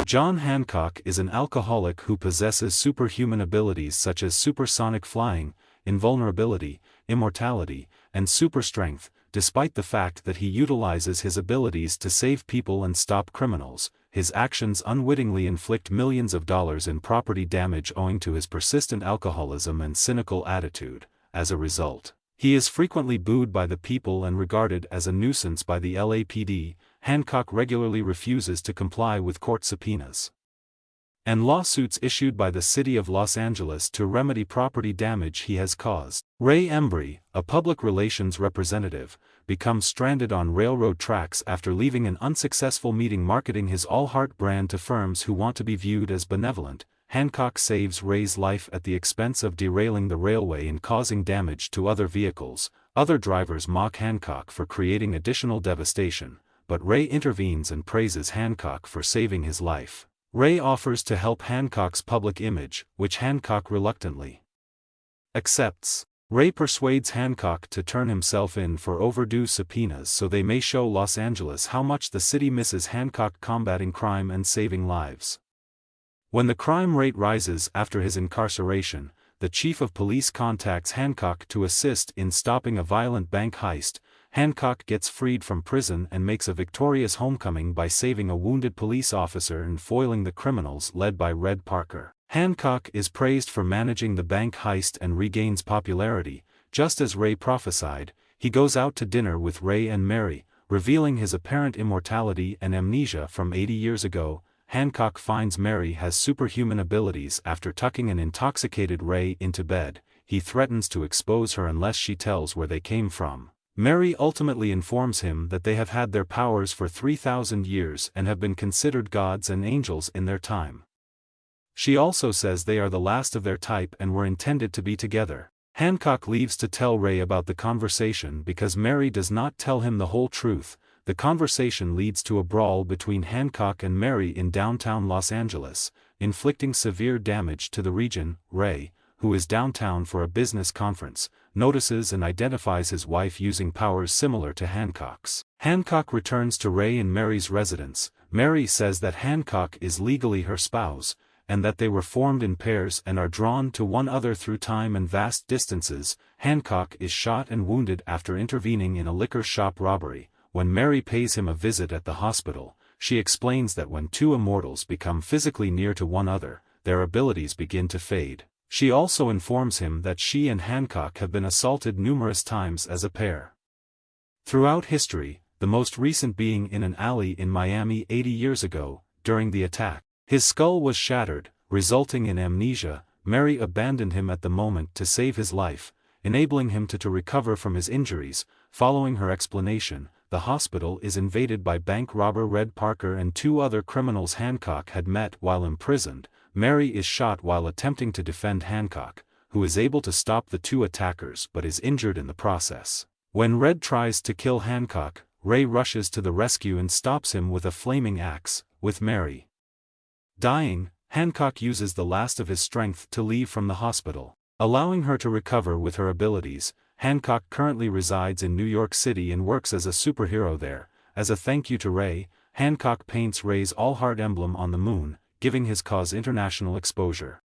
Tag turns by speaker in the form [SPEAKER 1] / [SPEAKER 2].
[SPEAKER 1] John Hancock is an alcoholic who possesses superhuman abilities such as supersonic flying, invulnerability, immortality, and super strength. Despite the fact that he utilizes his abilities to save people and stop criminals, his actions unwittingly inflict millions of dollars in property damage owing to his persistent alcoholism and cynical attitude. As a result, he is frequently booed by the people and regarded as a nuisance by the LAPD. Hancock regularly refuses to comply with court subpoenas and lawsuits issued by the city of Los Angeles to remedy property damage he has caused. Ray Embrey, a public relations representative, becomes stranded on railroad tracks after leaving an unsuccessful meeting marketing his All Heart brand to firms who want to be viewed as benevolent. Hancock saves Ray's life at the expense of derailing the railway and causing damage to other vehicles. Other drivers mock Hancock for creating additional devastation, but Ray intervenes and praises Hancock for saving his life. Ray offers to help Hancock's public image, which Hancock reluctantly accepts. Ray persuades Hancock to turn himself in for overdue subpoenas so they may show Los Angeles how much the city misses Hancock combating crime and saving lives. When the crime rate rises after his incarceration, the chief of police contacts Hancock to assist in stopping a violent bank heist. Hancock gets freed from prison and makes a victorious homecoming by saving a wounded police officer and foiling the criminals led by Red Parker. Hancock is praised for managing the bank heist and regains popularity. Just as Ray prophesied, he goes out to dinner with Ray and Mary, revealing his apparent immortality and amnesia from 80 years ago. Hancock finds Mary has superhuman abilities after tucking an intoxicated Ray into bed. He threatens to expose her unless she tells where they came from. Mary ultimately informs him that they have had their powers for 3,000 years and have been considered gods and angels in their time. She also says they are the last of their type and were intended to be together. Hancock leaves to tell Ray about the conversation because Mary does not tell him the whole truth. The conversation leads to a brawl between Hancock and Mary in downtown Los Angeles, inflicting severe damage to the region. Ray, who is downtown for a business conference, notices and identifies his wife using powers similar to Hancock's. Hancock returns to Ray and Mary's residence. Mary says that Hancock is legally her spouse, and that they were formed in pairs and are drawn to one another through time and vast distances. Hancock is shot and wounded after intervening in a liquor shop robbery. When Mary pays him a visit at the hospital, she explains that when two immortals become physically near to one another, their abilities begin to fade. She also informs him that she and Hancock have been assaulted numerous times as a pair throughout history, the most recent being in an alley in Miami 80 years ago, during the attack. His skull was shattered, resulting in amnesia. Mary abandoned him at the moment to save his life, enabling him to recover from his injuries. Following her explanation, the hospital is invaded by bank robber Red Parker and two other criminals Hancock had met while imprisoned. Mary is shot while attempting to defend Hancock, who is able to stop the two attackers but is injured in the process. When Red tries to kill Hancock, Ray rushes to the rescue and stops him with a flaming axe. With Mary dying, Hancock uses the last of his strength to leave from the hospital, allowing her to recover with her abilities. Hancock currently resides in New York City and works as a superhero there. As a thank you to Ray, Hancock paints Ray's All Heart emblem on the moon, giving his cause international exposure.